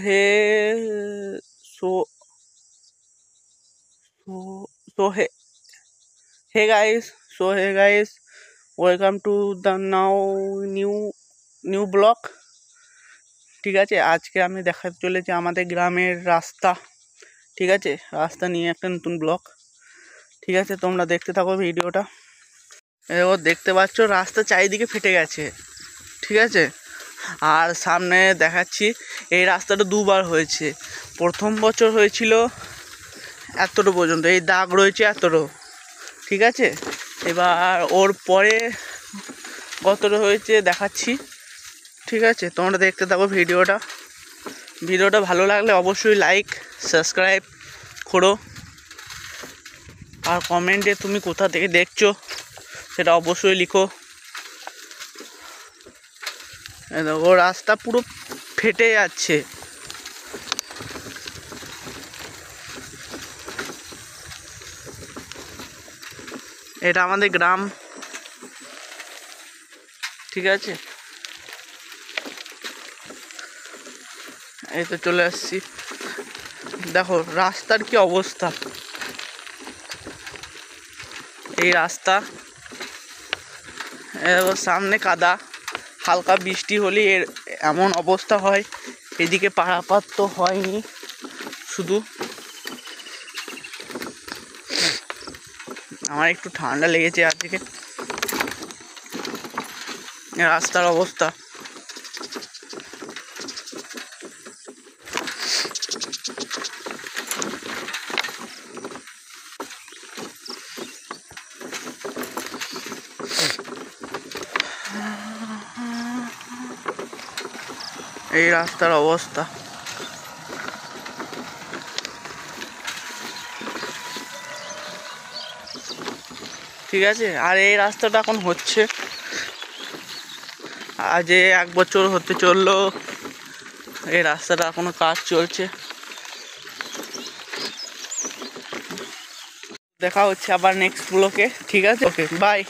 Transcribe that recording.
Hey so so so hey guys, welcome to the new blog. ঠিক আছে, আজকে আমি দেখাতে চলেছি আমাদের গ্রামের রাস্তা। ঠিক আছে, রাস্তা নিয়ে একটা নতুন ব্লগ। ঠিক আছে, তোমরা দেখতে থাকো ভিডিওটা। ও দেখতে পাচ্ছ রাস্তা চারিদিকে ফেটে গেছে। ঠিক আছে, আর সামনে দেখাচ্ছি এই রাস্তাটা দুবার হয়েছে। প্রথম বছর হয়েছিল এতটা পর্যন্ত, এই দাগ রয়েছে এতটা। ঠিক আছে, এবার ওর পরে কতটা হয়েছে দেখাচ্ছি। ঠিক আছে, তোমরা দেখতে থাকো ভিডিওটা ভালো লাগলে অবশ্যই লাইক সাবস্ক্রাইব করো, আর কমেন্টে তুমি কোথা থেকে দেখছো সেটা অবশ্যই লিখো। ও রাস্তা পুরো ফেটে যাচ্ছে। এটা আমাদের গ্রাম। ঠিক আছে, এই তো চলে আসছি। দেখো রাস্তার কি অবস্থা, এই রাস্তা সামনে কাদা, হালকা বৃষ্টি হলে এর এমন অবস্থা হয়। এদিকে পারাপার তো হয়নি, শুধু আমার একটু ঠান্ডা লেগেছে আজকে। রাস্তার অবস্থা এই রাস্তার অবস্থা। ঠিক আছে, আর এই রাস্তাটা এখন হচ্ছে, আজ 1 বছর হতে চললো এই রাস্তাটা এখনো কাজ চলছে। দেখা হচ্ছে আবার নেক্সট ব্লকে। ঠিক আছে, ওকে বাই।